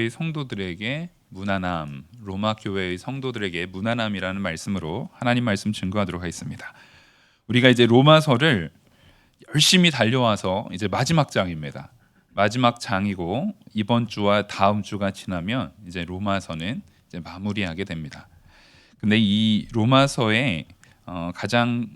성도들에게 무난함, 로마 교회의 성도들에게 무난함이라는 말씀으로 하나님 말씀 증거하도록 하겠습니다. 우리가 이제 로마서를 열심히 달려와서 이제 마지막 장입니다. 마지막 장이고 이번 주와 다음 주가 지나면 이제 로마서는 이제 마무리하게 됩니다. 근데 이 로마서의 가장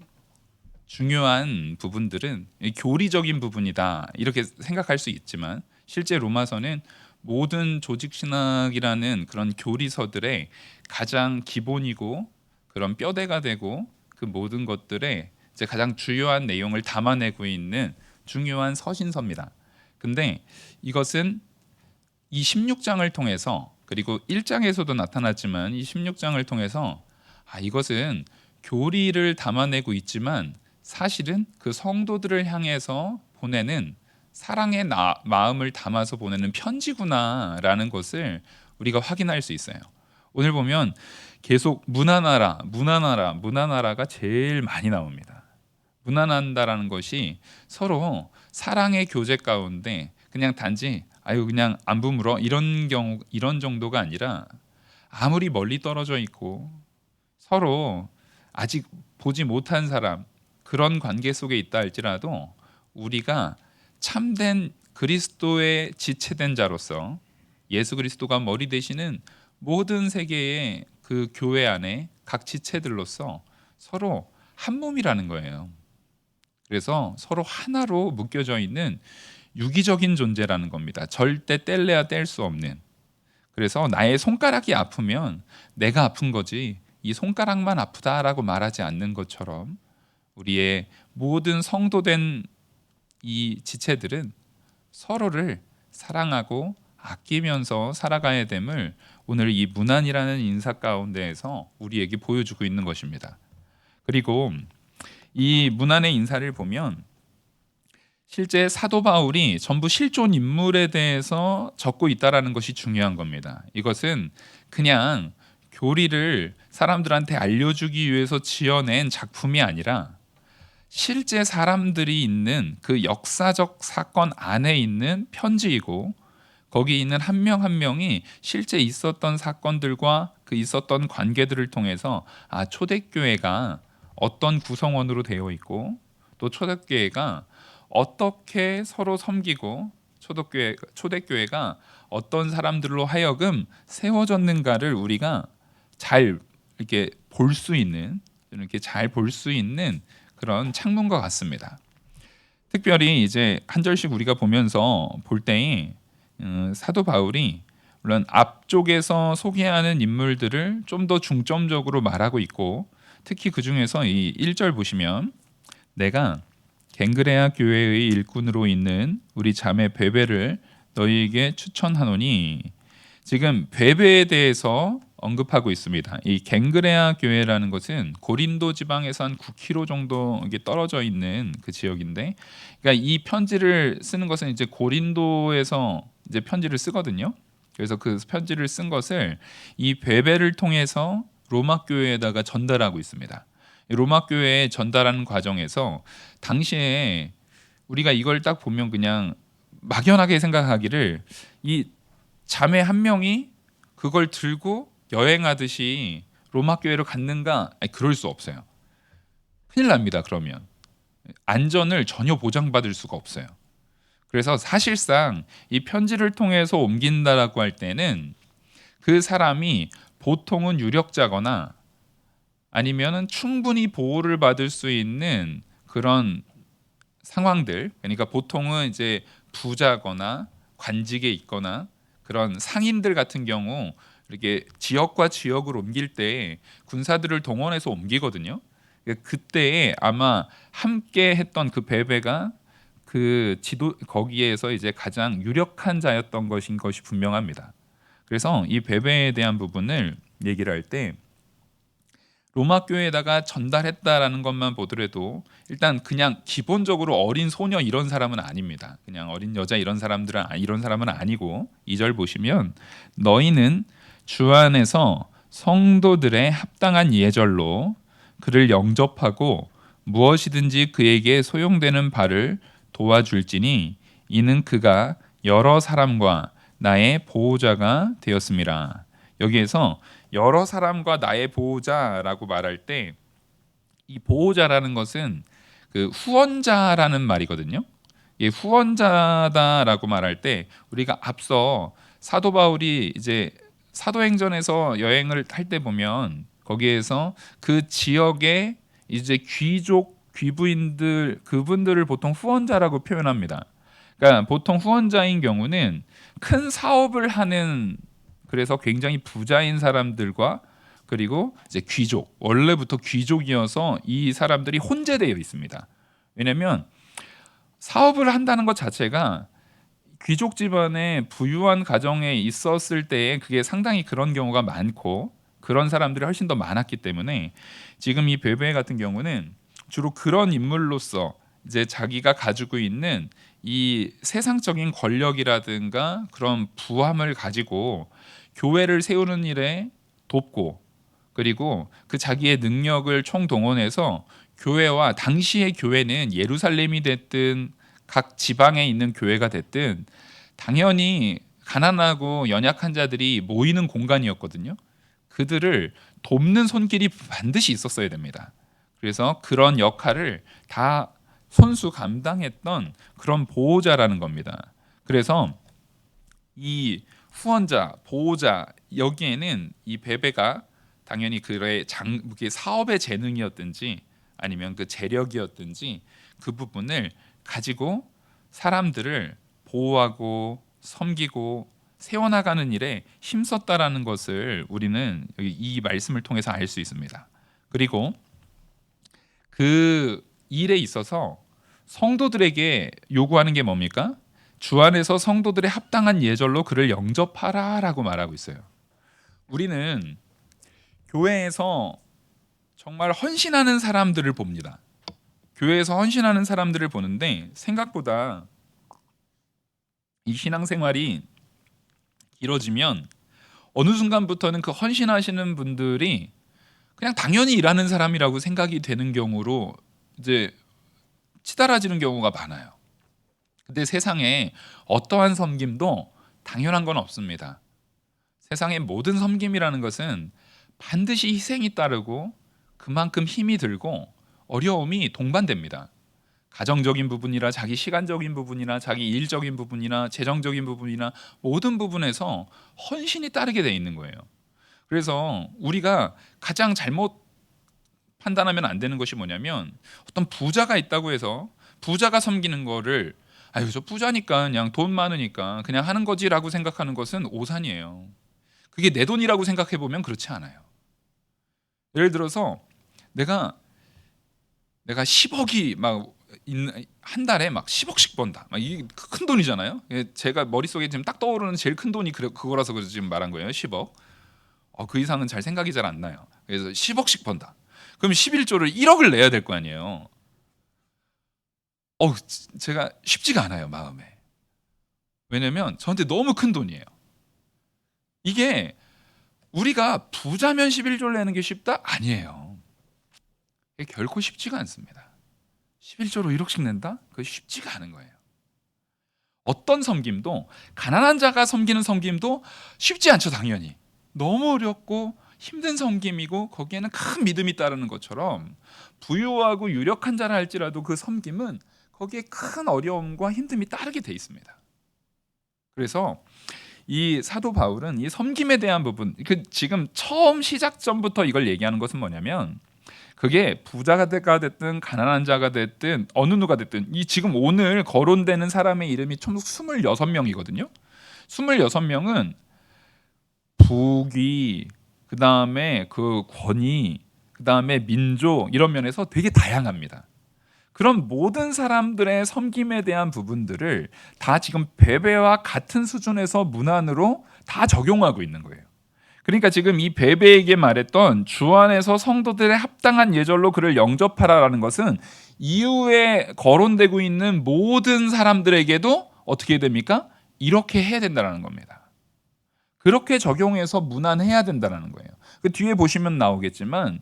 중요한 부분들은 교리적인 부분이다 이렇게 생각할 수 있지만 실제 로마서는 모든 조직 신학이라는 그런 교리서들의 가장 기본이고 그런 뼈대가 되고 그 모든 것들의 이제 가장 주요한 내용을 담아내고 있는 중요한 서신서입니다. 근데 이것은 이 16장을 통해서 그리고 1장에서도 나타났지만 이 16장을 통해서 이것은 교리를 담아내고 있지만 사실은 그 성도들을 향해서 보내는 사랑의 마음을 담아서 보내는 편지구나라는 것을 우리가 확인할 수 있어요. 오늘 보면 계속 무난하라, 무난하라, 무난하라가 제일 많이 나옵니다. 무난한다라는 것이 서로 사랑의 교제 가운데 그냥 단지 그냥 안 부물어 이런 정도가 아니라 아무리 멀리 떨어져 있고 서로 아직 보지 못한 사람 그런 관계 속에 있다 할지라도 우리가 참된 그리스도의 지체된 자로서 예수 그리스도가 머리 되시는 모든 세계의 그 교회 안에 각 지체들로서 서로 한 몸이라는 거예요. 그래서 서로 하나로 묶여져 있는 유기적인 존재라는 겁니다. 절대 뗄래야 뗄 수 없는. 그래서 나의 손가락이 아프면 내가 아픈 거지 이 손가락만 아프다라고 말하지 않는 것처럼 우리의 모든 성도된 이 지체들은 서로를 사랑하고 아끼면서 살아가야 됨을 오늘 이 문안이라는 인사 가운데에서 우리에게 보여주고 있는 것입니다. 그리고 이 문안의 인사를 보면 실제 사도 바울이 전부 실존 인물에 대해서 적고 있다라는 것이 중요한 겁니다. 이것은 그냥 교리를 사람들한테 알려주기 위해서 지어낸 작품이 아니라 실제 사람들이 있는 그 역사적 사건 안에 있는 편지이고 거기 있는 한 명 한 명이 실제 있었던 사건들과 그 있었던 관계들을 통해서 초대교회가 어떤 구성원으로 되어 있고 또 초대교회가 어떻게 서로 섬기고 초대교회가 어떤 사람들로 하여금 세워졌는가를 우리가 잘 이렇게 볼 수 있는 그런 창문과 같습니다. 특별히 이제 한 절씩 우리가 보면서 볼 때에 사도 바울이 물론 앞쪽에서 소개하는 인물들을 좀 더 중점적으로 말하고 있고 특히 그 중에서 이 1절 보시면 내가 갱그레아 교회의 일꾼으로 있는 우리 자매 베베를 너희에게 추천하노니 지금 베베에 대해서 언급하고 있습니다. 이 갱그레아 교회라는 것은 고린도 지방에서 한 9km 정도 떨어져 있는 그 지역인데, 그러니까 이 편지를 쓰는 것은 이제 고린도에서 이제 편지를 쓰거든요. 그래서 그 편지를 쓴 것을 이 베베를 통해서 로마 교회에다가 전달하고 있습니다. 로마 교회에 전달하는 과정에서 당시에 우리가 이걸 딱 보면 그냥 막연하게 생각하기를 이 자매 한 명이 그걸 들고 여행하듯이 로마 교회로 갔는가? 그럴 수 없어요. 큰일 납니다. 그러면 안전을 전혀 보장받을 수가 없어요. 그래서 사실상 이 편지를 통해서 옮긴다라고 할 때는 그 사람이 보통은 유력자거나 아니면은 충분히 보호를 받을 수 있는 그런 상황들, 그러니까 보통은 이제 부자거나 관직에 있거나 그런 상인들 같은 경우 이렇게 지역과 지역을 옮길 때 군사들을 동원해서 옮기거든요. 그때에 아마 함께 했던 그 베베가 그 거기에서 이제 가장 유력한 자였던 것이 분명합니다. 그래서 이 베베에 대한 부분을 얘기를 할 때 로마 교회에다가 전달했다라는 것만 보더라도 일단 그냥 기본적으로 어린 소녀 이런 사람은 아닙니다. 그냥 어린 여자 이런 사람은 아니고 2절 보시면 너희는 주 안에서 성도들의 합당한 예절로 그를 영접하고 무엇이든지 그에게 소용되는 바를 도와줄지니 이는 그가 여러 사람과 나의 보호자가 되었음이라. 여기에서 여러 사람과 나의 보호자라고 말할 때 이 보호자라는 것은 그 후원자라는 말이거든요. 이 후원자다라고 말할 때 우리가 앞서 사도 바울이 이제 사도행전에서 여행을 할 때 보면 거기에서 그 지역의 이제 귀족 귀부인들 그분들을 보통 후원자라고 표현합니다. 그러니까 보통 후원자인 경우는 큰 사업을 하는, 그래서 굉장히 부자인 사람들과 그리고 이제 귀족, 원래부터 귀족이어서 이 사람들이 혼재되어 있습니다. 왜냐하면 사업을 한다는 것 자체가 귀족 집안의 부유한 가정에 있었을 때에 그게 상당히 그런 경우가 많고 그런 사람들이 훨씬 더 많았기 때문에 지금 이 베베 같은 경우는 주로 그런 인물로서 이제 자기가 가지고 있는 이 세상적인 권력이라든가 그런 부함을 가지고 교회를 세우는 일에 돕고, 그리고 그 자기의 능력을 총동원해서 교회와, 당시의 교회는 예루살렘이 됐든 각 지방에 있는 교회가 됐든 당연히 가난하고 연약한 자들이 모이는 공간이었거든요. 그들을 돕는 손길이 반드시 있었어야 됩니다. 그래서 그런 역할을 다 손수 감당했던 그런 보호자라는 겁니다. 그래서 이 후원자, 보호자, 여기에는 이 베베가 당연히 그의 사업의 재능이었든지 아니면 그 재력이었든지 그 부분을 가지고 사람들을 보호하고 섬기고 세워나가는 일에 힘썼다라는 것을 우리는 이 말씀을 통해서 알 수 있습니다. 그리고 그 일에 있어서 성도들에게 요구하는 게 뭡니까? 주 안에서 성도들의 합당한 예절로 그를 영접하라라고 말하고 있어요. 우리는 교회에서 정말 헌신하는 사람들을 봅니다. 교회에서 헌신하는 사람들을 보는데 생각보다 이 신앙생활이 길어지면 어느 순간부터는 그 헌신하시는 분들이 그냥 당연히 일하는 사람이라고 생각이 되는 경우로 이제 치달아지는 경우가 많아요. 근데 세상에 어떠한 섬김도 당연한 건 없습니다. 세상의 모든 섬김이라는 것은 반드시 희생이 따르고 그만큼 힘이 들고 어려움이 동반됩니다. 가정적인 부분이나 자기 시간적인 부분이나 자기 일적인 부분이나 재정적인 부분이나 모든 부분에서 헌신이 따르게 돼 있는 거예요. 그래서 우리가 가장 잘못 판단하면 안 되는 것이 뭐냐면, 어떤 부자가 있다고 해서 부자가 섬기는 거를 아유 저 부자니까 그냥 돈 많으니까 그냥 하는 거지라고 생각하는 것은 오산이에요. 그게 내 돈이라고 생각해 보면 그렇지 않아요. 예를 들어서 내가 10억이 막 한 달에 막 10억씩 번다. 막 이게 큰 돈이잖아요. 제가 머릿속에 지금 딱 떠오르는 제일 큰 돈이 그거라서 지금 말한 거예요. 10억. 그 이상은 잘 생각이 잘 안 나요. 그래서 10억씩 번다. 그럼 11조를 1억을 내야 될 거 아니에요. 제가 쉽지가 않아요, 마음에. 왜냐면 저한테 너무 큰 돈이에요. 이게 우리가 부자면 11조를 내는 게 쉽다? 아니에요. 이게 결코 쉽지가 않습니다. 11조로 1억씩 낸다? 그게 쉽지가 않은 거예요. 어떤 섬김도, 가난한 자가 섬기는 섬김도 쉽지 않죠, 당연히. 너무 어렵고 힘든 섬김이고 거기에는 큰 믿음이 따르는 것처럼 부유하고 유력한 자라 할지라도 그 섬김은 거기에 큰 어려움과 힘듦이 따르게 돼 있습니다. 그래서 이 사도 바울은 이 섬김에 대한 부분, 지금 처음 시작점부터 이걸 얘기하는 것은 뭐냐면, 그게 부자가 됐든 가난한 자가 됐든 어느 누가 됐든 이 지금 오늘 거론되는 사람의 이름이 총 26명이거든요. 26명은 부귀, 그다음에 그 권위, 그다음에 민족, 이런 면에서 되게 다양합니다. 그런 모든 사람들의 섬김에 대한 부분들을 다 지금 베베와 같은 수준에서 문안으로 다 적용하고 있는 거예요. 그러니까 지금 이 베베에게 말했던 주 안에서 성도들의 합당한 예절로 그를 영접하라라는 것은 이후에 거론되고 있는 모든 사람들에게도 어떻게 됩니까? 이렇게 해야 된다는 겁니다. 그렇게 적용해서 문안해야 된다는 거예요. 그 뒤에 보시면 나오겠지만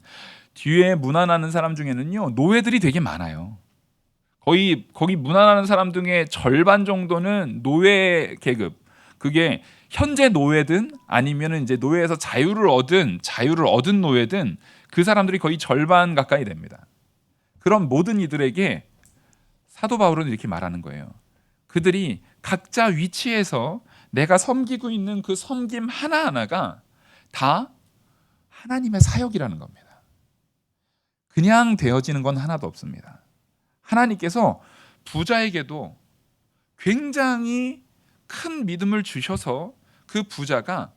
뒤에 문안하는 사람 중에는요, 노예들이 되게 많아요. 거기 문안하는 사람 중에 절반 정도는 노예 계급, 그게 현재 노예든 아니면은 이제 노예에서 자유를 얻은 노예든 그 사람들이 거의 절반 가까이 됩니다. 그런 모든 이들에게 사도 바울은 이렇게 말하는 거예요. 그들이 각자 위치에서 내가 섬기고 있는 그 섬김 하나하나가 다 하나님의 사역이라는 겁니다. 그냥 되어지는 건 하나도 없습니다. 하나님께서 부자에게도 굉장히 큰 믿음을 주셔서 그 부자가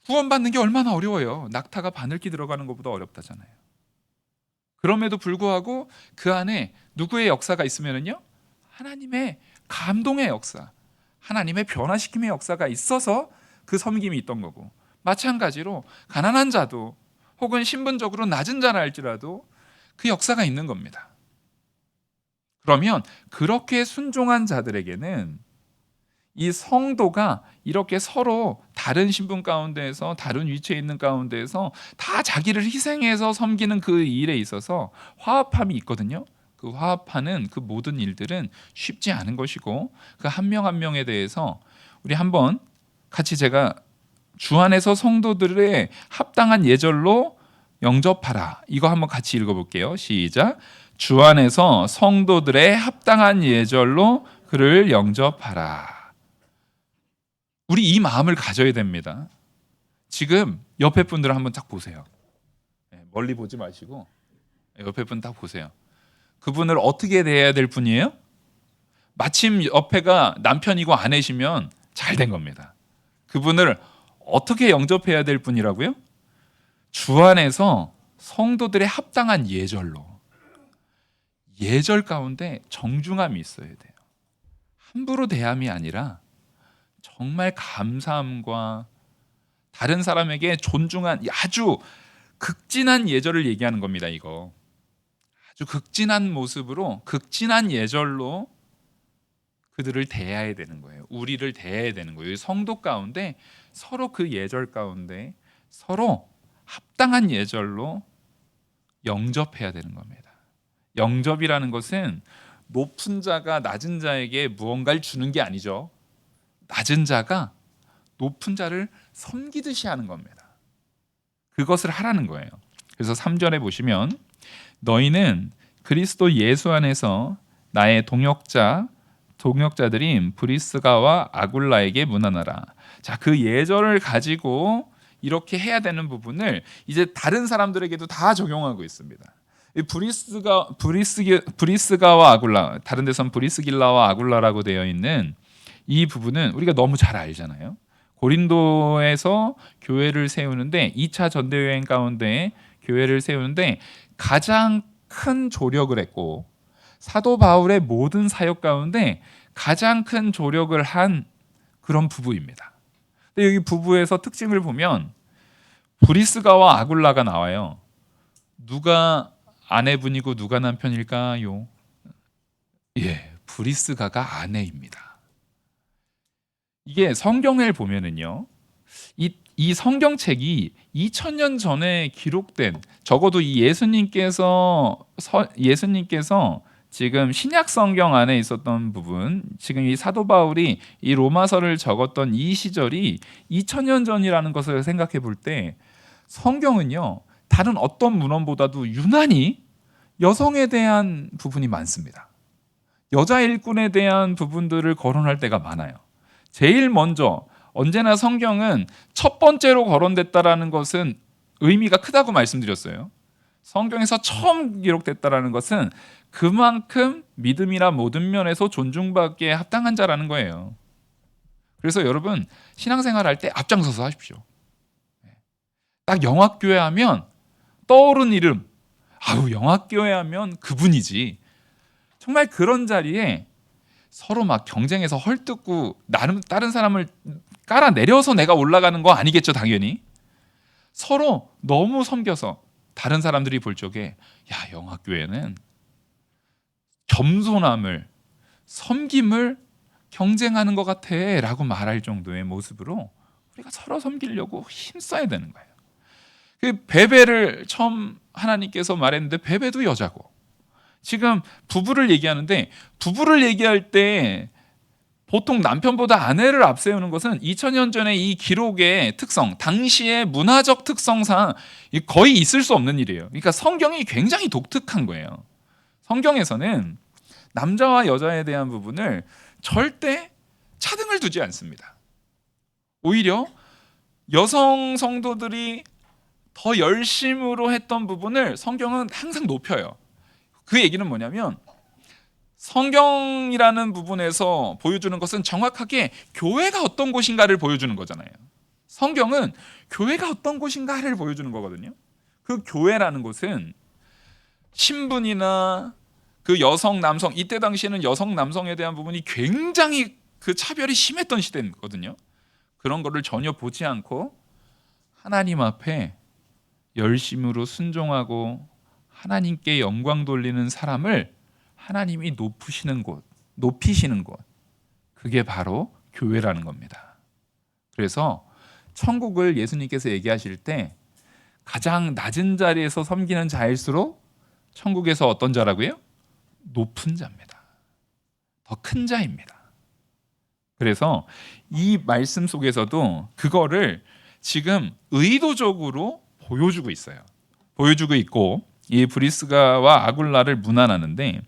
구원받는 게 얼마나 어려워요. 낙타가 바늘기 들어가는 것보다 어렵다잖아요. 그럼에도 불구하고 그 안에 누구의 역사가 있으면요? 하나님의 감동의 역사, 하나님의 변화시킴의 역사가 있어서 그 섬김이 있던 거고, 마찬가지로 가난한 자도 혹은 신분적으로 낮은 자라 할지라도 그 역사가 있는 겁니다. 그러면 그렇게 순종한 자들에게는 이 성도가 이렇게 서로 다른 신분 가운데에서 다른 위치에 있는 가운데에서 다 자기를 희생해서 섬기는 그 일에 있어서 화합함이 있거든요. 그 화합하는 그 모든 일들은 쉽지 않은 것이고, 그 한 명 한 명에 대해서 우리 한번 같이 제가 주 안에서 성도들의 합당한 예절로 영접하라, 이거 한번 같이 읽어볼게요. 시작. 주 안에서 성도들의 합당한 예절로 그를 영접하라. 우리 이 마음을 가져야 됩니다. 지금 옆에 분들을 한번 딱 보세요. 멀리 보지 마시고 옆에 분 딱 보세요. 그분을 어떻게 대해야 될 분이에요? 마침 옆에가 남편이고 아내시면 잘 된 겁니다. 그분을 어떻게 영접해야 될 분이라고요? 주 안에서 성도들의 합당한 예절로. 예절 가운데 정중함이 있어야 돼요. 함부로 대함이 아니라 정말 감사함과 다른 사람에게 존중한 아주 극진한 예절을 얘기하는 겁니다. 이거 아주 극진한 모습으로, 극진한 예절로 그들을 대해야 되는 거예요. 우리를 대해야 되는 거예요. 성도 가운데 서로 그 예절 가운데 서로 합당한 예절로 영접해야 되는 겁니다. 영접이라는 것은 높은 자가 낮은 자에게 무언가를 주는 게 아니죠. 낮은 자가 높은 자를 섬기듯이 하는 겁니다. 그것을 하라는 거예요. 그래서 3절에 보시면 너희는 그리스도 예수 안에서 나의 동역자들인 브리스가와 아굴라에게 문안하라. 자, 그 예절을 가지고 이렇게 해야 되는 부분을 이제 다른 사람들에게도 다 적용하고 있습니다. 브리스가와 아굴라, 다른 데선 브리스길라와 아굴라라고 되어 있는 이 부분은 우리가 너무 잘 알잖아요. 고린도에서 교회를 세우는데 2차 전도여행 가운데 교회를 세우는데 가장 큰 조력을 했고, 사도 바울의 모든 사역 가운데 가장 큰 조력을 한 그런 부부입니다. 근데 여기 부부에서 특징을 보면 브리스가와 아굴라가 나와요. 누가 아내분이고 누가 남편일까요? 예, 브리스가가 아내입니다. 이게 성경을 보면은요, 이 성경책이 2000년 전에 기록된, 적어도 이 예수님께서 지금 신약 성경 안에 있었던 부분, 지금 이 사도 바울이 이 로마서를 적었던 이 시절이 2000년 전이라는 것을 생각해 볼 때 성경은요, 다른 어떤 문헌보다도 유난히 여성에 대한 부분이 많습니다. 여자 일꾼에 대한 부분들을 거론할 때가 많아요. 제일 먼저 언제나 성경은 첫 번째로 거론됐다라는 것은 의미가 크다고 말씀드렸어요. 성경에서 처음 기록됐다라는 것은 그만큼 믿음이나 모든 면에서 존중받기에 합당한 자라는 거예요. 그래서 여러분, 신앙생활 할 때 앞장서서 하십시오. 딱 영학교회 하면 떠오른 이름, 영학교회 하면 그분이지. 정말 그런 자리에 서로 막 경쟁해서 헐뜯고 나름 다른 사람을 깔아내려서 내가 올라가는 거 아니겠죠, 당연히. 서로 너무 섬겨서 다른 사람들이 볼 적에 영학교회는 겸손함을, 섬김을 경쟁하는 것 같아 라고 말할 정도의 모습으로 우리가 서로 섬기려고 힘써야 되는 거예요. 그 베베를 처음 하나님께서 말했는데 베베도 여자고, 지금 부부를 얘기하는데 부부를 얘기할 때 보통 남편보다 아내를 앞세우는 것은 2000년 전의 이 기록의 특성, 당시의 문화적 특성상 거의 있을 수 없는 일이에요. 그러니까 성경이 굉장히 독특한 거예요. 성경에서는 남자와 여자에 대한 부분을 절대 차등을 두지 않습니다. 오히려 여성 성도들이 더 열심으로 했던 부분을 성경은 항상 높여요. 그 얘기는 뭐냐면 성경이라는 부분에서 보여주는 것은 정확하게 교회가 어떤 곳인가를 보여주는 거잖아요. 성경은 교회가 어떤 곳인가를 보여주는 거거든요. 그 교회라는 곳은 신분이나 그 여성 남성, 이때 당시에는 여성 남성에 대한 부분이 굉장히 그 차별이 심했던 시대거든요. 그런 거를 전혀 보지 않고 하나님 앞에 열심으로 순종하고 하나님께 영광 돌리는 사람을 하나님이 높이시는 곳, 그게 바로 교회라는 겁니다. 그래서 천국을 예수님께서 얘기하실 때 가장 낮은 자리에서 섬기는 자일수록 천국에서 어떤 자라고요? 높은 자입니다. 더 큰 자입니다. 그래서 이 말씀 속에서도 그거를 지금 의도적으로 보여주고 있어요. 보여주고 있고 이 브리스가와 아굴라를 문안하는데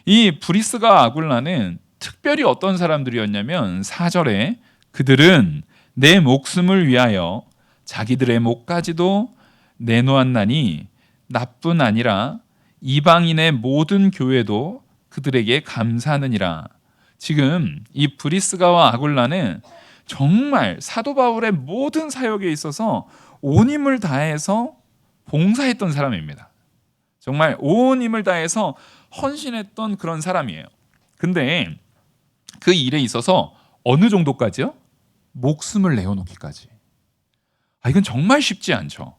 이 브리스가와 아굴라는 특별히 어떤 사람들이었냐면 4절에 그들은 내 목숨을 위하여 자기들의 목까지도 내놓았나니 나뿐 아니라 이방인의 모든 교회도 그들에게 감사하느니라. 지금 이 브리스가와 아굴라는 정말 사도 바울의 모든 사역에 있어서 온 힘을 다해서 봉사했던 사람입니다. 정말 온 힘을 다해서 헌신했던 그런 사람이에요. 근데 그 일에 있어서 어느 정도까지요? 목숨을 내어놓기까지. 이건 정말 쉽지 않죠.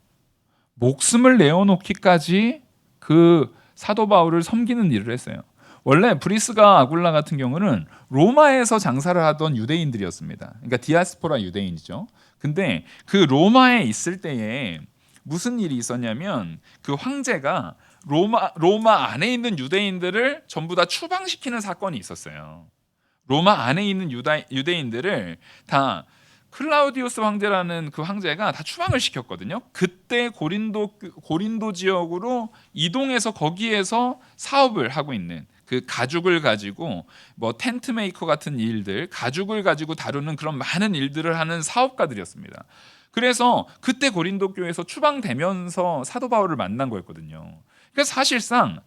목숨을 내어놓기까지 그 사도 바울을 섬기는 일을 했어요. 원래 브리스가 아굴라 같은 경우는 로마에서 장사를 하던 유대인들이었습니다. 그러니까 디아스포라 유대인이죠. 근데 그 로마에 있을 때에 무슨 일이 있었냐면 그 황제가 로마 안에 있는 유대인들을 전부 다 추방시키는 사건이 있었어요. 로마 안에 있는 유대인들을 다 클라우디우스 황제라는 그 황제가 다 추방을 시켰거든요. 그때 고린도 지역으로 이동해서 거기에서 사업을 하고 있는 그 가죽을 가지고 뭐 텐트 메이커 같은 일들, 가죽을 가지고 다루는 그런 많은 일들을 하는 사업가들이었습니다. 그래서 그때 고린도 교회에서 추방되면서 사도 바울을 만난 거였거든요. 그래서 사실상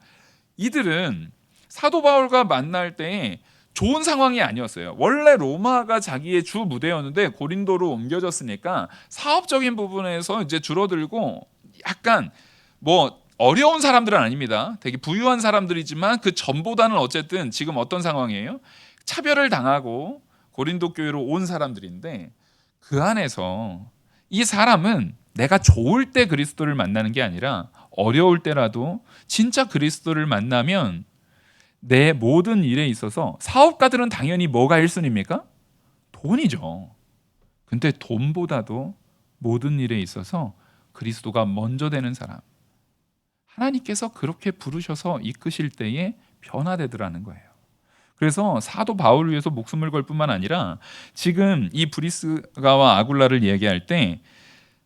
이들은 사도 바울과 만날 때 좋은 상황이 아니었어요. 원래 로마가 자기의 주 무대였는데 고린도로 옮겨졌으니까 사업적인 부분에서 이제 줄어들고 약간 뭐 어려운 사람들은 아닙니다. 되게 부유한 사람들이지만 그 전보다는 어쨌든 지금 어떤 상황이에요? 차별을 당하고 고린도 교회로 온 사람들인데 그 안에서 이 사람은 내가 좋을 때 그리스도를 만나는 게 아니라 어려울 때라도 진짜 그리스도를 만나면 내 모든 일에 있어서 사업가들은 당연히 뭐가 1순위입니까? 돈이죠. 근데 돈보다도 모든 일에 있어서 그리스도가 먼저 되는 사람. 하나님께서 그렇게 부르셔서 이끄실 때에 변화되더라는 거예요. 그래서 사도 바울을 위해서 목숨을 걸 뿐만 아니라 지금 이 브리스가와 아굴라를 얘기할 때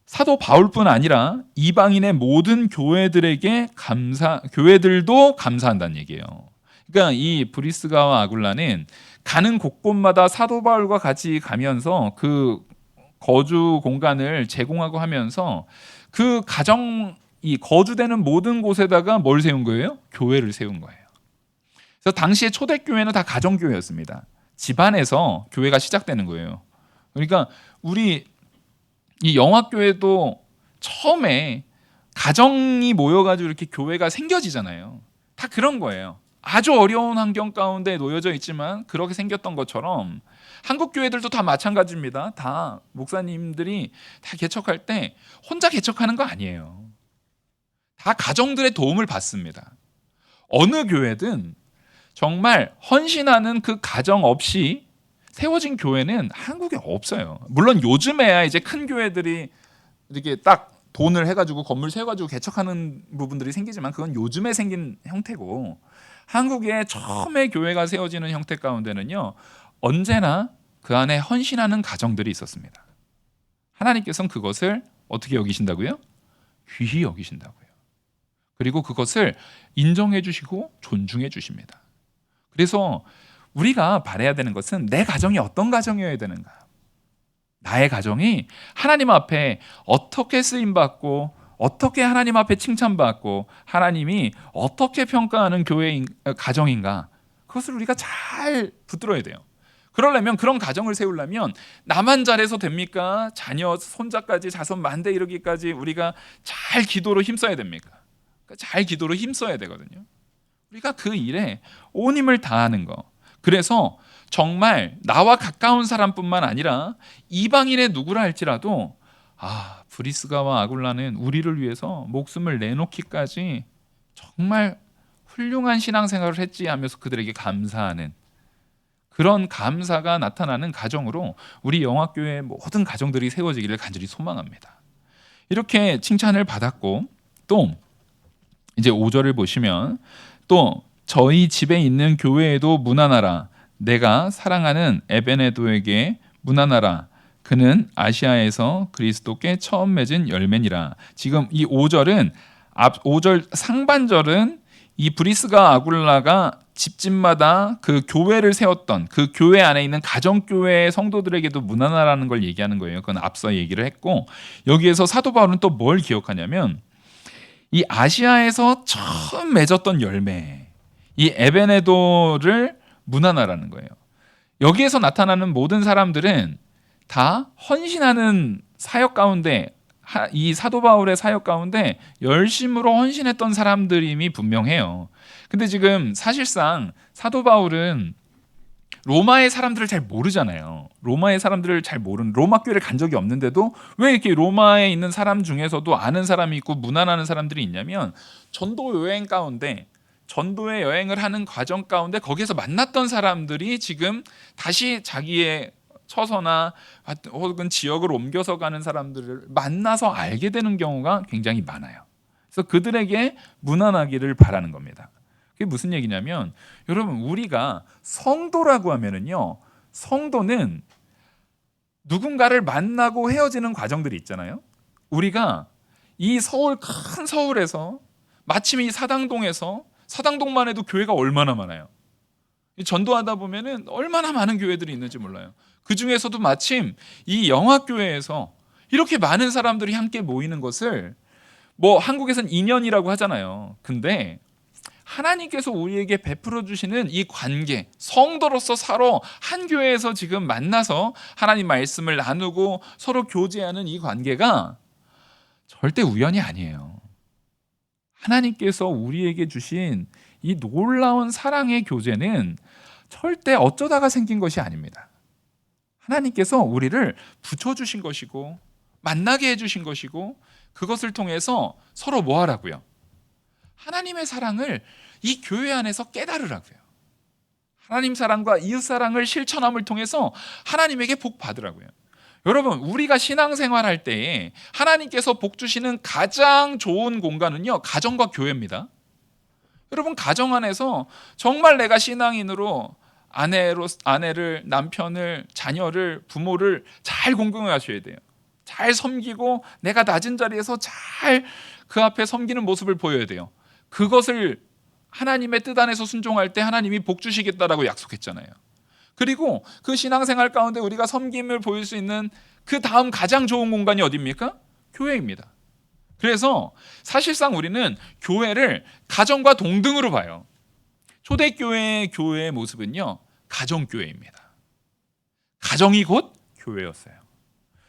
사도 바울뿐 아니라 이방인의 모든 교회들도 감사한다는 얘기예요. 그러니까 이 브리스가와 아굴라는 가는 곳곳마다 사도 바울과 같이 가면서 그 거주 공간을 제공하고 하면서 그 이 거주되는 모든 곳에다가 뭘 세운 거예요? 교회를 세운 거예요. 그래서 당시에 초대교회는 다 가정교회였습니다. 집안에서 교회가 시작되는 거예요. 그러니까 우리 이 영화교회도 처음에 가정이 모여가지고 이렇게 교회가 생겨지잖아요. 다 그런 거예요. 아주 어려운 환경 가운데 놓여져 있지만 그렇게 생겼던 것처럼 한국 교회들도 다 마찬가지입니다. 다 목사님들이 다 개척할 때 혼자 개척하는 거 아니에요. 다 가정들의 도움을 받습니다. 어느 교회든 정말 헌신하는 그 가정 없이 세워진 교회는 한국에 없어요. 물론 요즘에야 이제 큰 교회들이 이렇게 딱 돈을 해가지고 건물 세워가지고 개척하는 부분들이 생기지만 그건 요즘에 생긴 형태고 한국에 처음에 교회가 세워지는 형태 가운데는요 언제나 그 안에 헌신하는 가정들이 있었습니다. 하나님께서는 그것을 어떻게 여기신다고요? 귀히 여기신다고요. 그리고 그것을 인정해 주시고 존중해 주십니다. 그래서 우리가 바라야 되는 것은 내 가정이 어떤 가정이어야 되는가? 나의 가정이 하나님 앞에 어떻게 쓰임받고 어떻게 하나님 앞에 칭찬받고 하나님이 어떻게 평가하는 가정인가? 그것을 우리가 잘 붙들어야 돼요. 그러려면, 그런 가정을 세우려면 나만 잘해서 됩니까? 자녀, 손자까지, 자손 만대 이르기까지 우리가 잘 기도로 힘써야 됩니까? 잘 기도로 힘써야 되거든요. 우리가 그 일에 온 힘을 다하는 거. 그래서 정말 나와 가까운 사람뿐만 아니라 이방인의 누구라 할지라도 브리스가와 아굴라는 우리를 위해서 목숨을 내놓기까지 정말 훌륭한 신앙생활을 했지 하면서 그들에게 감사하는 그런 감사가 나타나는 가정으로 우리 영화교회의 모든 가정들이 세워지기를 간절히 소망합니다. 이렇게 칭찬을 받았고, 또 이제 5절을 보시면 또 저희 집에 있는 교회에도 문안하라. 내가 사랑하는 에베네도에게 문안하라. 그는 아시아에서 그리스도께 처음 맺은 열매니라. 지금 이 5절은 5절 상반절은 이 브리스가 아굴라가 집집마다 그 교회를 세웠던 그 교회 안에 있는 가정교회의 성도들에게도 문안하라는 걸 얘기하는 거예요. 그건 앞서 얘기를 했고, 여기에서 사도 바울은 또 뭘 기억하냐면 이 아시아에서 처음 맺었던 열매, 이 에베네도를 문안하라는 거예요. 여기에서 나타나는 모든 사람들은 다 헌신하는 사역 가운데, 이 사도 바울의 사역 가운데 열심으로 헌신했던 사람들임이 분명해요. 근데 지금 사실상 사도 바울은 로마의 사람들을 잘 모르잖아요. 로마의 사람들을 잘 모르는, 로마 교회를 간 적이 없는데도 왜 이렇게 로마에 있는 사람 중에서도 아는 사람이 있고 문안하는 사람들이 있냐면, 전도 여행 가운데, 전도의 여행을 하는 과정 가운데 거기에서 만났던 사람들이 지금 다시 자기의 처서나 혹은 지역을 옮겨서 가는 사람들을 만나서 알게 되는 경우가 굉장히 많아요. 그래서 그들에게 문안하기를 바라는 겁니다. 그게 무슨 얘기냐면, 여러분, 우리가 성도라고 하면은요, 성도는 누군가를 만나고 헤어지는 과정들이 있잖아요. 우리가 이 큰 서울에서 마침 이 사당동만 해도 교회가 얼마나 많아요. 전도하다 보면은 얼마나 많은 교회들이 있는지 몰라요. 그 중에서도 마침 이 영화교회에서 이렇게 많은 사람들이 함께 모이는 것을 한국에서는 인연이라고 하잖아요. 근데 하나님께서 우리에게 베풀어 주시는 이 관계, 성도로서 서로 한 교회에서 지금 만나서 하나님 말씀을 나누고 서로 교제하는 이 관계가 절대 우연이 아니에요. 하나님께서 우리에게 주신 이 놀라운 사랑의 교제는 절대 어쩌다가 생긴 것이 아닙니다. 하나님께서 우리를 붙여주신 것이고 만나게 해주신 것이고, 그것을 통해서 서로 뭐 하라고요? 하나님의 사랑을 이 교회 안에서 깨달으라고요. 하나님 사랑과 이웃 사랑을 실천함을 통해서 하나님에게 복 받으라고요. 여러분, 우리가 신앙생활 할 때에 하나님께서 복 주시는 가장 좋은 공간은요, 가정과 교회입니다. 여러분, 가정 안에서 정말 내가 신앙인으로 아내를, 남편을, 자녀를, 부모를 잘 공경하셔야 돼요. 잘 섬기고 내가 낮은 자리에서 잘 그 앞에 섬기는 모습을 보여야 돼요. 그것을 하나님의 뜻 안에서 순종할 때 하나님이 복 주시겠다라고 약속했잖아요. 그리고 그 신앙생활 가운데 우리가 섬김을 보일 수 있는 그 다음 가장 좋은 공간이 어디입니까? 교회입니다. 그래서 사실상 우리는 교회를 가정과 동등으로 봐요. 초대교회의 교회의 모습은요, 가정교회입니다. 가정이 곧 교회였어요.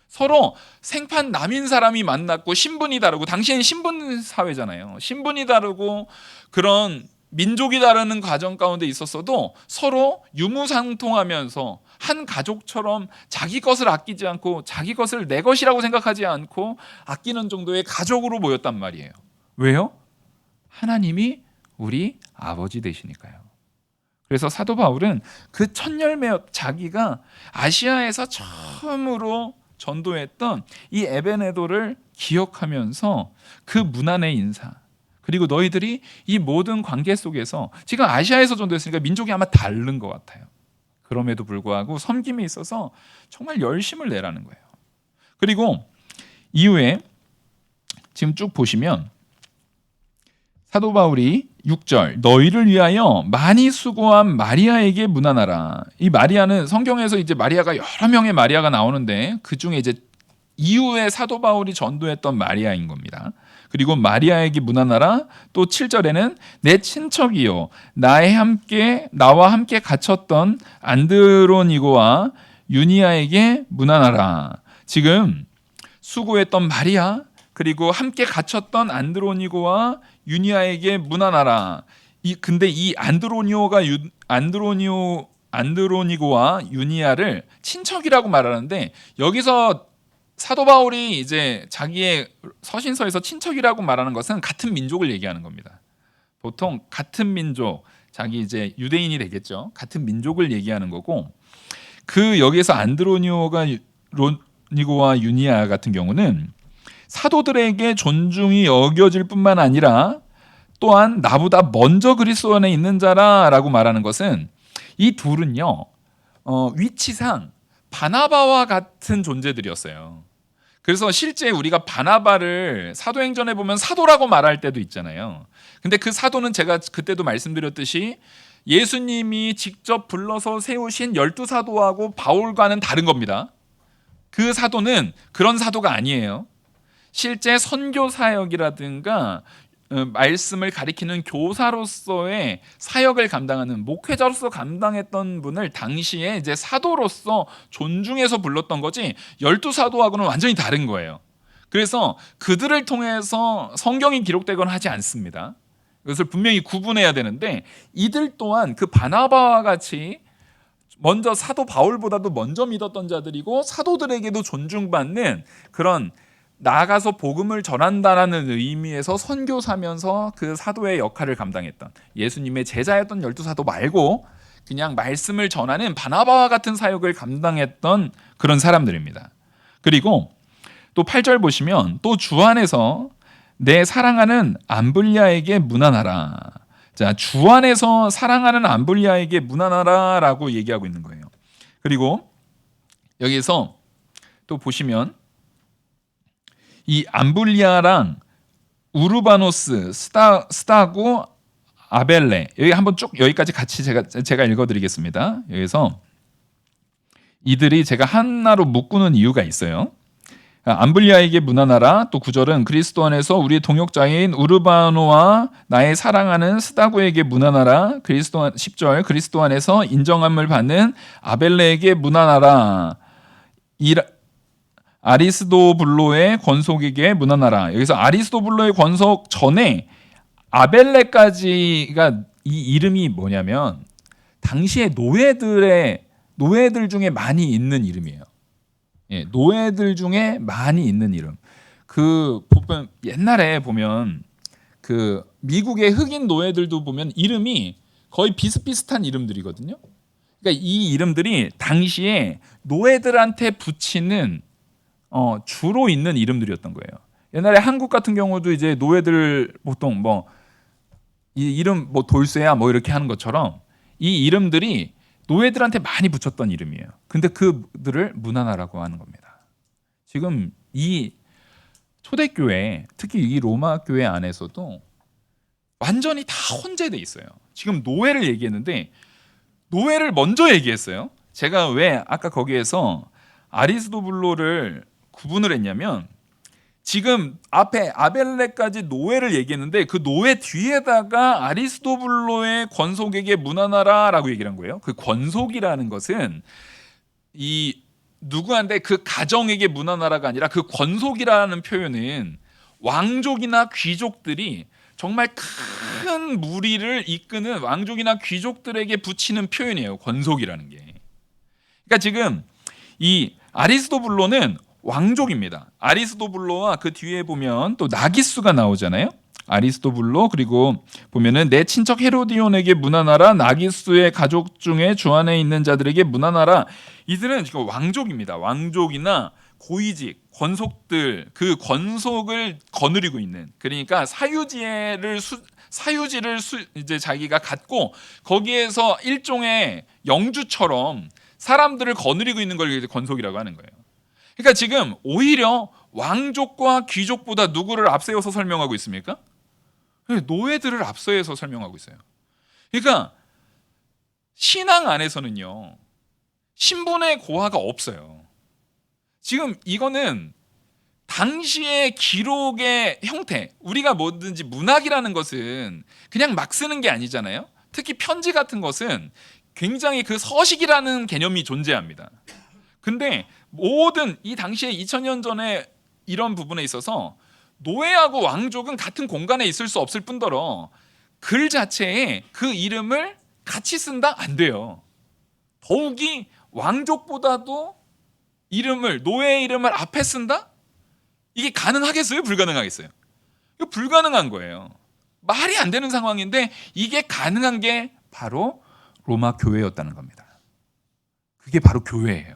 서로 생판 남인 사람이 만났고 신분이 다르고, 당시에는 신분 사회잖아요. 신분이 다르고 그런 민족이 다르는 과정 가운데 있었어도 서로 유무상통하면서 한 가족처럼 자기 것을 아끼지 않고 자기 것을 내 것이라고 생각하지 않고 아끼는 정도의 가족으로 모였단 말이에요. 왜요? 하나님이 우리 아버지 되시니까요. 그래서 사도 바울은 그 첫 열매, 자기가 아시아에서 처음으로 전도했던 이 에베네도를 기억하면서 그 문안의 인사, 그리고 너희들이 이 모든 관계 속에서, 지금 아시아에서 전도했으니까 민족이 아마 다른 것 같아요. 그럼에도 불구하고 섬김에 있어서 정말 열심을 내라는 거예요. 그리고 이후에 지금 쭉 보시면 사도 바울이 6절 너희를 위하여 많이 수고한 마리아에게 문안하라. 이 마리아는 성경에서 이제 마리아가 여러 명의 마리아가 나오는데 그 중에 이제 이후에 사도 바울이 전도했던 마리아인 겁니다. 그리고 마리아에게 문안하라. 또 7절에는 내 친척이요 나와 함께 갇혔던 안드로니고와 유니아에게 문안하라. 지금 수고했던 마리아 그리고 함께 갇혔던 안드로니고와 유니아에게 문안하라. 근데 이 안드로니고와 유니아를 친척이라고 말하는데 여기서 사도 바울이 이제 자기의 서신서에서 친척이라고 말하는 것은 같은 민족을 얘기하는 겁니다. 보통 같은 민족, 자기 이제 유대인이 되겠죠. 같은 민족을 얘기하는 거고 그 여기서 안드로니고와 유니아 같은 경우는 사도들에게 존중이 여겨질 뿐만 아니라 또한 나보다 먼저 그리스도 안에 있는 자라라고 말하는 것은 이 둘은요 위치상 바나바와 같은 존재들이었어요. 그래서 실제 우리가 바나바를 사도행전에 보면 사도라고 말할 때도 있잖아요. 근데 그 사도는 제가 그때도 말씀드렸듯이 예수님이 직접 불러서 세우신 12사도하고 바울과는 다른 겁니다. 그 사도는 그런 사도가 아니에요. 실제 선교 사역이라든가 말씀을 가리키는 교사로서의 사역을 감당하는 목회자로서 감당했던 분을 당시에 이제 사도로서 존중해서 불렀던 거지 12사도하고는 완전히 다른 거예요. 그래서 그들을 통해서 성경이 기록되거나 하지 않습니다. 이것을 분명히 구분해야 되는데 이들 또한 그 바나바와 같이 먼저 사도 바울보다도 먼저 믿었던 자들이고 사도들에게도 존중받는 그런 나아가서 복음을 전한다라는 의미에서 선교사면서 그 사도의 역할을 감당했던 예수님의 제자였던 12사도 말고 그냥 말씀을 전하는 바나바와 같은 사역을 감당했던 그런 사람들입니다. 그리고 또 8절 보시면 또 주 안에서 내 사랑하는 암블리아에게 문안하라. 자, 주 안에서 사랑하는 암블리아에게 문안하라라고 얘기하고 있는 거예요. 그리고 여기서 또 보시면 이 암블리아랑 우르바노스, 스타고, 아벨레 여기 한번 쭉 여기까지 같이 제가 읽어드리겠습니다. 여기서 이들이 제가 하나로 묶는 이유가 있어요. 암블리아에게 문안하라. 또 9절은 그리스도 안에서 우리의 동역자인 우르바노와 나의 사랑하는 스다고에게 문안하라. 10절 그리스도 안에서 인정함을 받는 아벨레에게 문안하라. 아리스도블로의 권속에게 문안하라. 여기서 아리스도블로의 권속 전에 아벨레까지가 이 이름이 뭐냐면 당시에 노예들 중에 많이 있는 이름이에요. 예, 노예들 중에 많이 있는 이름. 그 보면 옛날에 보면 그 미국의 흑인 노예들도 보면 이름이 거의 비슷비슷한 이름들이거든요. 그러니까 이 이름들이 당시에 노예들한테 붙이는 주로 있는 이름들이었던 거예요. 옛날에 한국 같은 경우도 이제 노예들 보통 뭐 이 이름 뭐 돌쇠야 뭐 이렇게 하는 것처럼 이 이름들이 노예들한테 많이 붙였던 이름이에요. 근데 그들을 문안하라고 하는 겁니다. 지금 이 초대교회, 특히 이 로마 교회 안에서도 완전히 다 혼재돼 있어요. 지금 노예를 얘기했는데 노예를 먼저 얘기했어요. 제가 왜 아까 거기에서 아리스도블로를 구분을 했냐면 지금 앞에 아벨레까지 노예를 얘기했는데 그 노예 뒤에다가 아리스도블로의 권속에게 문안하라라고 얘기를 한 거예요. 그 권속이라는 것은 이 누구한테 그 가정에게 문안하라가 아니라 그 권속이라는 표현은 왕족이나 귀족들이 정말 큰 무리를 이끄는 왕족이나 귀족들에게 붙이는 표현이에요. 권속이라는 게. 그러니까 지금 이 아리스도블로는 왕족입니다. 아리스도블로와 그 뒤에 보면 또 나기수가 나오잖아요. 아리스도블로 그리고 보면은 내 친척 헤로디온에게 문안하라. 나기수의 가족 중에 주 안에 있는 자들에게 문안하라. 이들은 지금 왕족입니다. 왕족이나 고위직, 권속들, 그 권속을 거느리고 있는, 그러니까 사유지를 이제 자기가 갖고 거기에서 일종의 영주처럼 사람들을 거느리고 있는 걸 권속이라고 하는 거예요. 그러니까 지금 오히려 왕족과 귀족보다 누구를 앞세워서 설명하고 있습니까? 노예들을 앞서서 설명하고 있어요. 그러니까 신앙 안에서는요, 신분의 고하가 없어요. 지금 이거는 당시의 기록의 형태, 우리가 뭐든지 문학이라는 것은 그냥 막 쓰는 게 아니잖아요. 특히 편지 같은 것은 굉장히 그 서식이라는 개념이 존재합니다. 근데 모든 이 당시에 2000년 전에 이런 부분에 있어서 노예하고 왕족은 같은 공간에 있을 수 없을 뿐더러 글 자체에 그 이름을 같이 쓴다? 안 돼요. 더욱이 왕족보다도 노예의 이름을 앞에 쓴다? 이게 가능하겠어요? 불가능하겠어요? 이거 불가능한 거예요. 말이 안 되는 상황인데 이게 가능한 게 바로 로마 교회였다는 겁니다. 그게 바로 교회예요.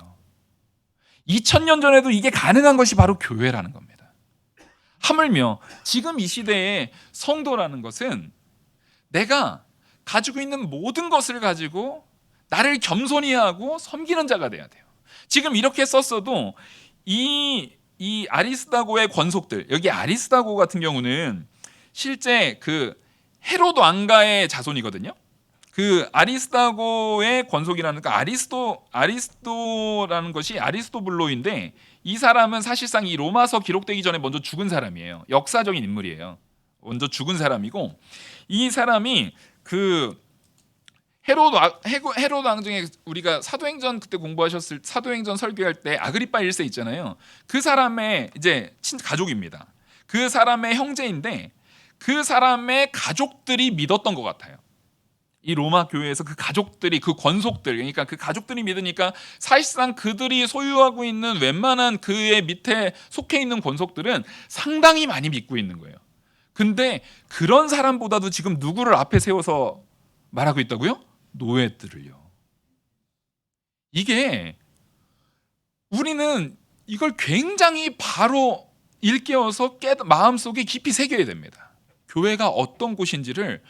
2000년 전에도 이게 가능한 것이 바로 교회라는 겁니다. 하물며 지금 이 시대의 성도라는 것은 내가 가지고 있는 모든 것을 가지고 나를 겸손히 하고 섬기는 자가 돼야 돼요. 지금 이렇게 썼어도 이 아리스다고의 권속들, 여기 아리스다고 같은 경우는 실제 그 헤롯 왕가의 자손이거든요. 그 아리스다고의 권속이라는, 아리스도라는 것이 아리스토블로인데, 이 사람은 사실상 이 로마서 기록되기 전에 먼저 죽은 사람이에요. 역사적인 인물이에요. 먼저 죽은 사람이고, 이 사람이 그 헤롯 왕 중에 우리가 사도행전 그때 공부하셨을 사도행전 설교할 때 아그리파 1세 있잖아요. 그 사람의 이제 가족입니다. 그 사람의 형제인데 그 사람의 가족들이 믿었던 것 같아요. 이 로마 교회에서 그 가족들이, 그 권속들, 그러니까 그 가족들이 믿으니까 사실상 그들이 소유하고 있는 웬만한 그의 밑에 속해 있는 권속들은 상당히 많이 믿고 있는 거예요. 근데 그런 사람보다도 지금 누구를 앞에 세워서 말하고 있다고요? 노예들을요. 이게 우리는 이걸 굉장히 바로 일깨워서 마음속에 깊이 새겨야 됩니다. 교회가 어떤 곳인지를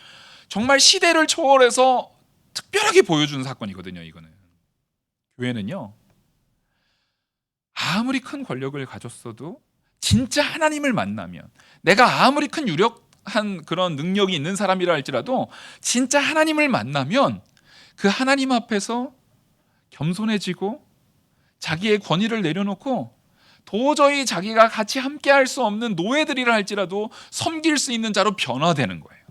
정말 시대를 초월해서 특별하게 보여주는 사건이거든요. 이거는 교회는요, 아무리 큰 권력을 가졌어도 진짜 하나님을 만나면, 내가 아무리 큰 유력한 그런 능력이 있는 사람이라 할지라도 진짜 하나님을 만나면 그 하나님 앞에서 겸손해지고 자기의 권위를 내려놓고 도저히 자기가 같이 함께 할 수 없는 노예들이라 할지라도 섬길 수 있는 자로 변화되는 거예요.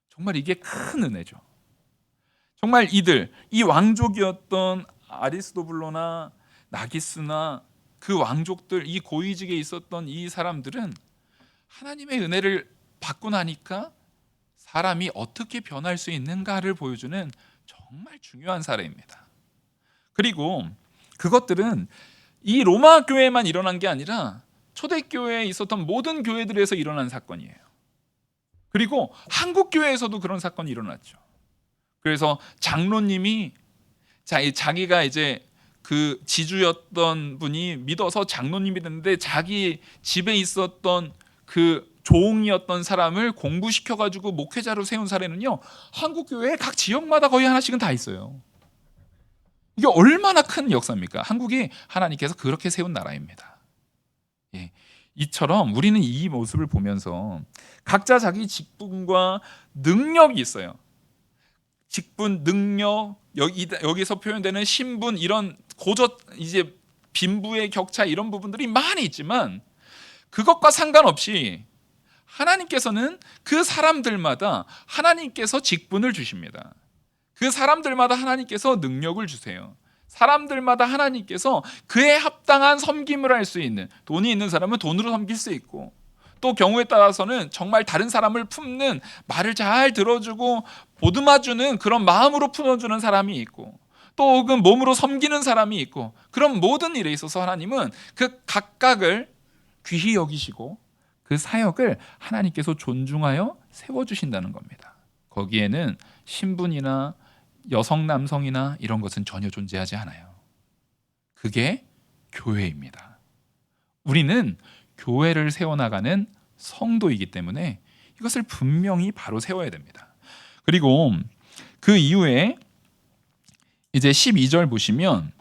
정말 이게 큰 은혜죠. 정말 이 왕족이었던 아리스도블로나 나기스나 그 왕족들, 이 고위직에 있었던 이 사람들은 하나님의 은혜를 받고 나니까 사람이 어떻게 변할 수 있는가를 보여주는 정말 중요한 사례입니다. 그리고 그것들은 이 로마 교회에만 일어난 게 아니라 초대교회에 있었던 모든 교회들에서 일어난 사건이에요. 그리고 한국 교회에서도 그런 사건이 일어났죠. 그래서 장로님이 자기가 이제 그 지주였던 분이 믿어서 장로님이 됐는데 자기 집에 있었던 그 종이었던 사람을 공부시켜가지고 목회자로 세운 사례는요, 한국 교회의 각 지역마다 거의 하나씩은 다 있어요. 이게 얼마나 큰 역사입니까? 한국이 하나님께서 그렇게 세운 나라입니다. 예. 이처럼 우리는 이 모습을 보면서 각자 자기 직분과 능력이 있어요. 직분, 능력, 여기서 표현되는 신분, 이런 이제 빈부의 격차, 이런 부분들이 많이 있지만 그것과 상관없이 하나님께서는 그 사람들마다 하나님께서 직분을 주십니다. 그 사람들마다 하나님께서 능력을 주세요. 사람들마다 하나님께서 그에 합당한 섬김을 할 수 있는, 돈이 있는 사람은 돈으로 섬길 수 있고, 또 경우에 따라서는 정말 다른 사람을 품는, 말을 잘 들어주고 보듬어주는 그런 마음으로 품어주는 사람이 있고, 또 혹은 몸으로 섬기는 사람이 있고, 그런 모든 일에 있어서 하나님은 그 각각을 귀히 여기시고 그 사역을 하나님께서 존중하여 세워주신다는 겁니다. 거기에는 신분이나 여성 남성이나 이런 것은 전혀 존재하지 않아요. 그게 교회입니다. 우리는 교회를 세워나가는 성도이기 때문에 이것을 분명히 바로 세워야 됩니다. 그리고 그 이후에 이제 12절 보시면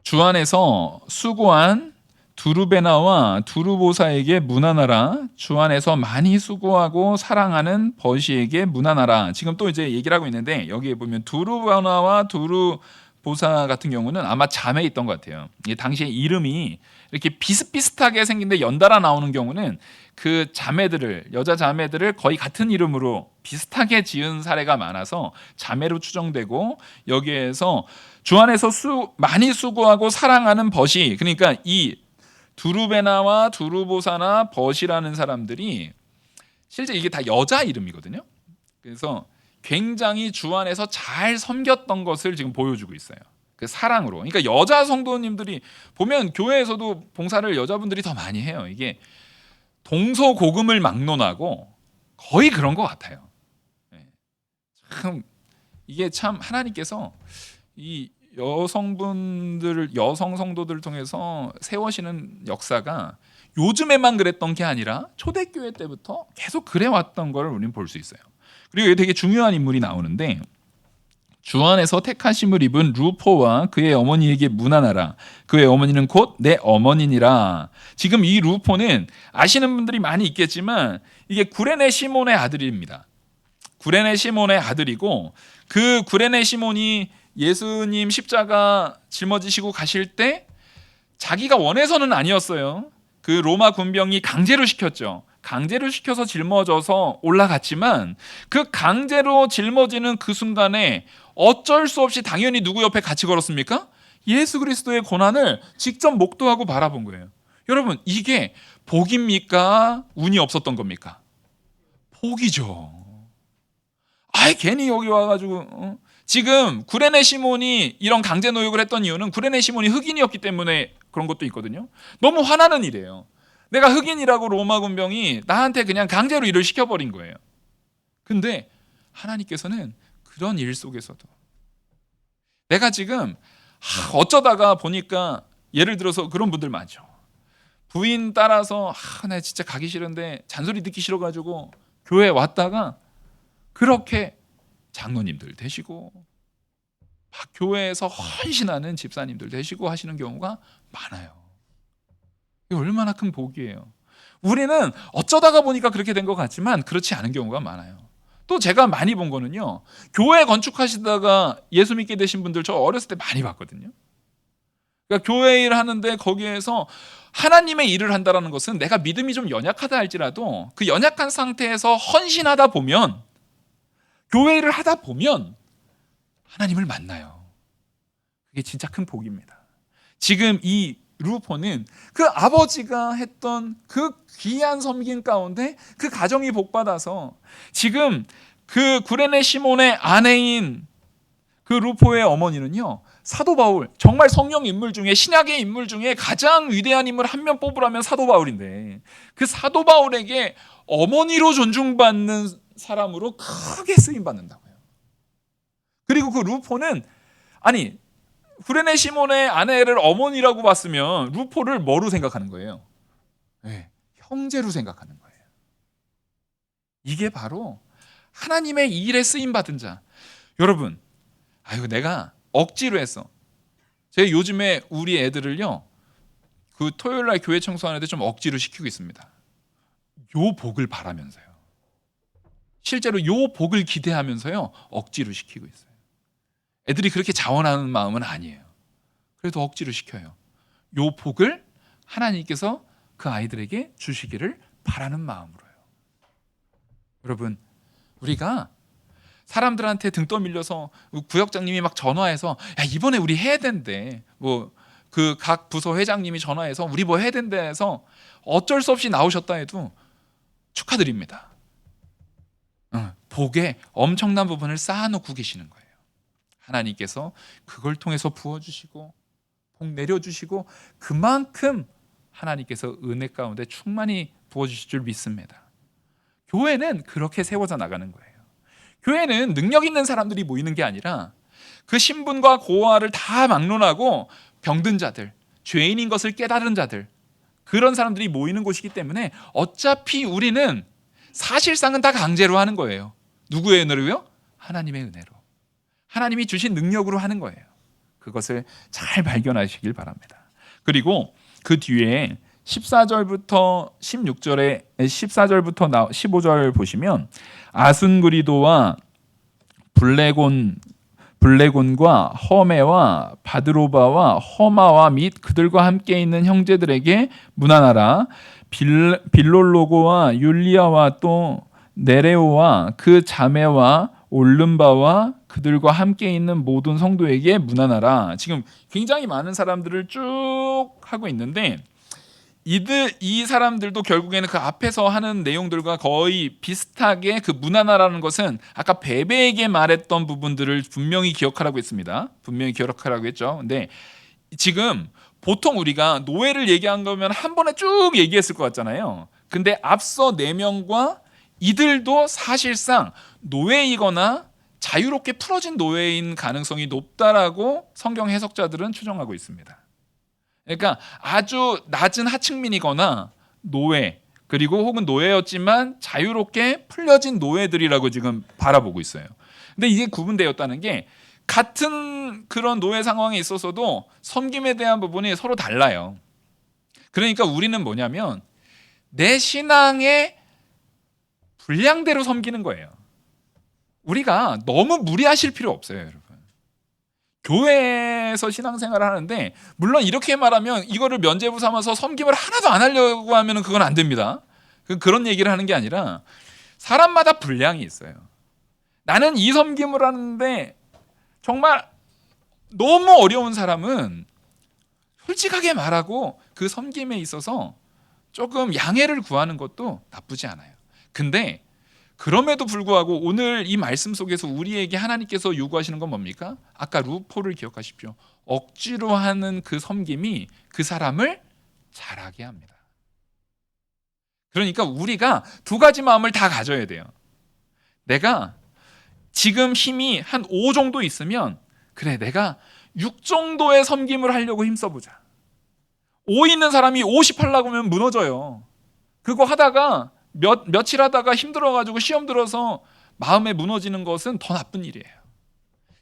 주 안에서 수고한 두루베나와 두루보사에게 문안하라. 주 안에서 많이 수고하고 사랑하는 버시에게 문안하라. 지금 또 이제 얘기를 하고 있는데 여기에 보면 두루베나와 두루보사 같은 경우는 아마 자매에 있던 것 같아요. 이게 당시에 이름이 이렇게 비슷비슷하게 생긴데 연달아 나오는 경우는 그 자매들을, 여자 자매들을 거의 같은 이름으로 비슷하게 지은 사례가 많아서 자매로 추정되고, 여기에서 주 안에서 많이 수고하고 사랑하는 버시, 그러니까 이 두루베나와 두루보사나 버시라는 사람들이 실제 이게 다 여자 이름이거든요. 그래서 굉장히 주 안에서 잘 섬겼던 것을 지금 보여주고 있어요. 그 사랑으로. 그러니까 여자 성도님들이 보면 교회에서도 봉사를 여자분들이 더 많이 해요. 이게 동서고금을 막론하고 거의 그런 것 같아요. 참 이게 참 하나님께서 이 여성 성도들을 통해서 세워시는 역사가 요즘에만 그랬던 게 아니라 초대교회 때부터 계속 그래왔던 걸 우리는 볼 수 있어요. 그리고 여기 되게 중요한 인물이 나오는데, 주 안에서 택하심을 입은 루포와 그의 어머니에게 문안하라. 그의 어머니는 곧 내 어머니니라. 지금 이 루포는 아시는 분들이 많이 있겠지만 이게 구레네 시몬의 아들입니다. 구레네 시몬의 아들이고, 그 구레네 시몬이 예수님 십자가 짊어지시고 가실 때 자기가 원해서는 아니었어요. 그 로마 군병이 강제로 시켰죠. 강제로 시켜서 짊어져서 올라갔지만 그 강제로 짊어지는 그 순간에 어쩔 수 없이 당연히 누구 옆에 같이 걸었습니까? 예수 그리스도의 고난을 직접 목도하고 바라본 거예요. 여러분, 이게 복입니까? 운이 없었던 겁니까? 복이죠. 아예 괜히 여기 와가지고 지금 구레네 시몬이 이런 강제 노역을 했던 이유는 구레네 시몬이 흑인이었기 때문에 그런 것도 있거든요. 너무 화나는 일이에요. 내가 흑인이라고 로마 군병이 나한테 그냥 강제로 일을 시켜버린 거예요. 근데 하나님께서는 그런 일 속에서도 내가 지금 어쩌다가 보니까, 예를 들어서 그런 분들 많죠. 부인 따라서 나 진짜 가기 싫은데 잔소리 듣기 싫어가지고 교회 왔다가 그렇게 장로님들 되시고 교회에서 헌신하는 집사님들 되시고 하시는 경우가 많아요. 이게 얼마나 큰 복이에요. 우리는 어쩌다가 보니까 그렇게 된 것 같지만 그렇지 않은 경우가 많아요. 또 제가 많이 본 거는요, 교회 건축하시다가 예수 믿게 되신 분들 저 어렸을 때 많이 봤거든요. 그러니까 교회 일 하는데 거기에서 하나님의 일을 한다는 것은 내가 믿음이 좀 연약하다 할지라도 그 연약한 상태에서 헌신하다 보면, 교회 일을 하다 보면 하나님을 만나요. 그게 진짜 큰 복입니다. 지금 이 루포는 그 아버지가 했던 그 귀한 섬김 가운데 그 가정이 복받아서 지금 그 구레네 시몬의 아내인 그 루포의 어머니는요, 사도 바울, 정말 성령 인물 중에, 신약의 인물 중에 가장 위대한 인물 한 명 뽑으라면 사도 바울인데, 그 사도 바울에게 어머니로 존중받는 사람으로 크게 쓰임 받는다고요. 그리고 그 루포는, 아니 구레네 시몬의 아내를 어머니라고 봤으면 루포를 뭐로 생각하는 거예요? 네, 형제로 생각하는 거예요. 이게 바로 하나님의 일에 쓰임 받은 자. 여러분, 내가 억지로 했어. 제가 요즘에 우리 애들을요, 그 토요일 날 교회 청소하는데 좀 억지로 시키고 있습니다. 요 복을 바라면서요. 실제로 요 복을 기대하면서요, 억지로 시키고 있어요. 애들이 그렇게 자원하는 마음은 아니에요. 그래도 억지로 시켜요. 요 복을 하나님께서 그 아이들에게 주시기를 바라는 마음으로요. 여러분, 우리가 사람들한테 등 떠밀려서 구역장님이 막 전화해서 야 이번에 우리 해야 된대, 뭐 그 각 부서 회장님이 전화해서 우리 뭐 해야 된대 해서 어쩔 수 없이 나오셨다 해도 축하드립니다. 복에 엄청난 부분을 쌓아놓고 계시는 거예요. 하나님께서 그걸 통해서 부어주시고 복 내려주시고 그만큼 하나님께서 은혜 가운데 충만히 부어주실 줄 믿습니다. 교회는 그렇게 세워져 나가는 거예요. 교회는 능력 있는 사람들이 모이는 게 아니라 그 신분과 고하를 다 막론하고 병든 자들, 죄인인 것을 깨달은 자들, 그런 사람들이 모이는 곳이기 때문에 어차피 우리는 사실상은 다 강제로 하는 거예요. 누구의 은혜로요? 하나님의 은혜로. 하나님이 주신 능력으로 하는 거예요. 그것을 잘 발견하시길 바랍니다. 그리고 그 뒤에 14절부터 16절에 14절부터 15절 보시면 아순그리도와 블레곤과 허메와 바드로바와 허마와 및 그들과 함께 있는 형제들에게 문안하라. 빌롤로고와 율리아와 또 네레오와 그 자매와 올름바와 그들과 함께 있는 모든 성도에게 문안하라. 지금 굉장히 많은 사람들을 쭉 하고 있는데 이 사람들도 결국에는 그 앞에서 하는 내용들과 거의 비슷하게 그 문안하라는 것은 아까 베베에게 말했던 부분들을 분명히 기억하라고 했습니다. 분명히 기억하라고 했죠. 근데 지금 보통 우리가 노예를 얘기한 거면 한 번에 쭉 얘기했을 것 같잖아요. 근데 앞서 4명과 이들도 사실상 노예이거나 자유롭게 풀어진 노예인 가능성이 높다라고 성경 해석자들은 추정하고 있습니다. 그러니까 아주 낮은 하층민이거나 노예, 그리고 혹은 노예였지만 자유롭게 풀려진 노예들이라고 지금 바라보고 있어요. 근데 이게 구분되었다는 게 같은 그런 노예 상황에 있어서도 섬김에 대한 부분이 서로 달라요. 그러니까 우리는 뭐냐면 내 신앙의 분량대로 섬기는 거예요. 우리가 너무 무리하실 필요 없어요, 여러분. 교회에서 신앙생활을 하는데 물론 이렇게 말하면 이거를 면죄부 삼아서 섬김을 하나도 안 하려고 하면 그건 안 됩니다. 그런 얘기를 하는 게 아니라 사람마다 분량이 있어요. 나는 이 섬김을 하는데 정말 너무 어려운 사람은 솔직하게 말하고 그 섬김에 있어서 조금 양해를 구하는 것도 나쁘지 않아요. 근데 그럼에도 불구하고 오늘 이 말씀 속에서 우리에게 하나님께서 요구하시는 건 뭡니까? 아까 루포를 기억하십시오. 억지로 하는 그 섬김이 그 사람을 잘하게 합니다. 그러니까 우리가 두 가지 마음을 다 가져야 돼요. 내가 지금 힘이 한 5 정도 있으면 그래, 내가 6 정도의 섬김을 하려고 힘써보자. 5 있는 사람이 50 하려고 하면 무너져요. 그거 하다가 며칠 하다가 힘들어가지고 시험 들어서 마음에 무너지는 것은 더 나쁜 일이에요.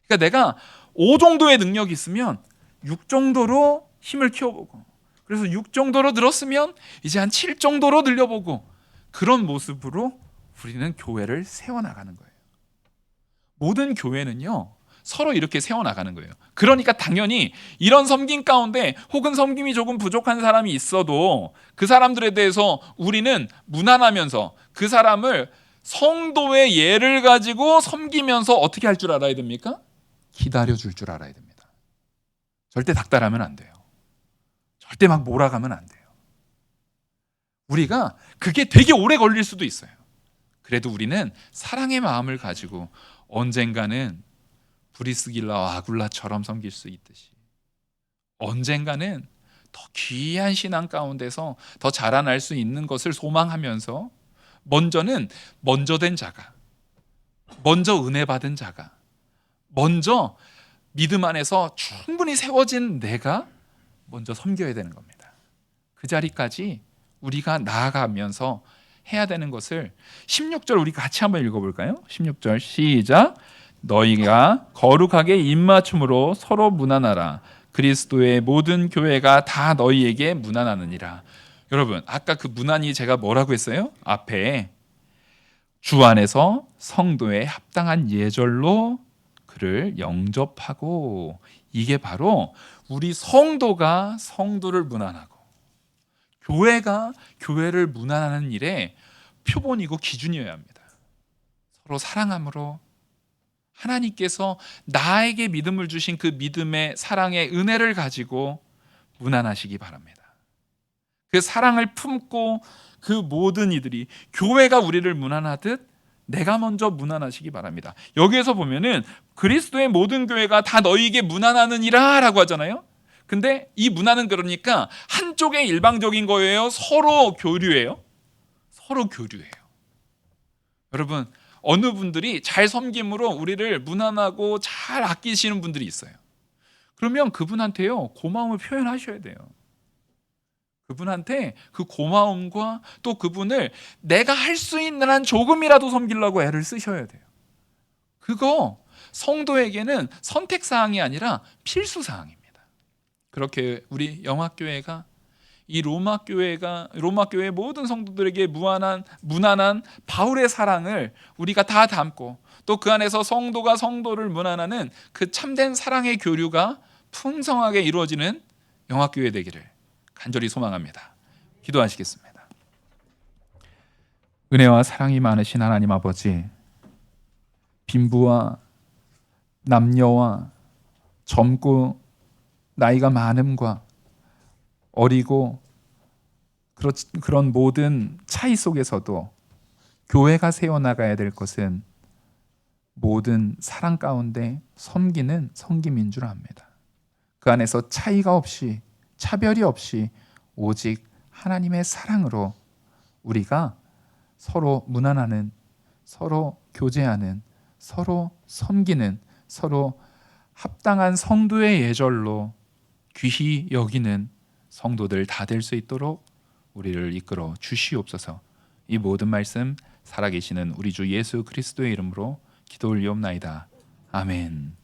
그러니까 내가 5 정도의 능력이 있으면 6 정도로 힘을 키워보고, 그래서 6 정도로 늘었으면 이제 한 7 정도로 늘려보고, 그런 모습으로 우리는 교회를 세워나가는 거예요. 모든 교회는요 서로 이렇게 세워나가는 거예요. 그러니까 당연히 이런 섬김 가운데 혹은 섬김이 조금 부족한 사람이 있어도 그 사람들에 대해서 우리는 무난하면서 그 사람을 성도의 예를 가지고 섬기면서 어떻게 할 줄 알아야 됩니까? 기다려줄 줄 알아야 됩니다. 절대 닥달하면 안 돼요. 절대 막 몰아가면 안 돼요. 우리가 그게 되게 오래 걸릴 수도 있어요. 그래도 우리는 사랑의 마음을 가지고 언젠가는 브리스길라와 아굴라처럼 섬길 수 있듯이 언젠가는 더 귀한 신앙 가운데서 더 자라날 수 있는 것을 소망하면서 먼저는 먼저 된 자가, 먼저 은혜 받은 자가, 먼저 믿음 안에서 충분히 세워진 내가 먼저 섬겨야 되는 겁니다. 그 자리까지 우리가 나아가면서 해야 되는 것을 16절 우리 같이 한번 읽어볼까요? 16절 시작. 너희가 거룩하게 입맞춤으로 서로 문안하라. 그리스도의 모든 교회가 다 너희에게 문안하느니라. 여러분, 아까 그 문안이 제가 뭐라고 했어요? 앞에 주 안에서 성도에 합당한 예절로 그를 영접하고, 이게 바로 우리 성도가 성도를 문안하고 교회가 교회를 문안하는 일의 표본이고 기준이어야 합니다. 서로 사랑함으로 하나님께서 나에게 믿음을 주신 그 믿음의 사랑의 은혜를 가지고 문안하시기 바랍니다. 그 사랑을 품고 그 모든 이들이 교회가 우리를 문안하듯 내가 먼저 문안하시기 바랍니다. 여기에서 보면은 그리스도의 모든 교회가 다 너희에게 문안하느니라 라고 하잖아요. 근데 이 문안은 그러니까 한쪽의 일방적인 거예요? 서로 교류예요? 서로 교류예요. 여러분, 어느 분들이 잘 섬김으로 우리를 문안하고 잘 아끼시는 분들이 있어요. 그러면 그분한테요 고마움을 표현하셔야 돼요. 그분한테 그 고마움과 또 그분을 내가 할 수 있는 한 조금이라도 섬기려고 애를 쓰셔야 돼요. 그거 성도에게는 선택 사항이 아니라 필수 사항입니다. 그렇게 우리 영화교회가 이 로마 교회의 모든 성도들에게 무난한 바울의 사랑을 우리가 다 담고 또 그 안에서 성도가 성도를 무난하는 그 참된 사랑의 교류가 풍성하게 이루어지는 영화교회 되기를 간절히 소망합니다. 기도하시겠습니다. 은혜와 사랑이 많으신 하나님 아버지, 빈부와 남녀와 젊고 나이가 많음과 어리고 그런 모든 차이 속에서도 교회가 세워나가야 될 것은 모든 사랑 가운데 섬기는 섬김인 줄 압니다. 그 안에서 차이가 없이 차별이 없이 오직 하나님의 사랑으로 우리가 서로 문안하는, 서로 교제하는, 서로 섬기는, 서로 합당한 성도의 예절로 귀히 여기는 성도들 다 될 수 있도록 우리를 이끌어 주시옵소서. 이 모든 말씀 살아계시는 우리 주 예수 그리스도의 이름으로 기도 올리옵나이다. 아멘.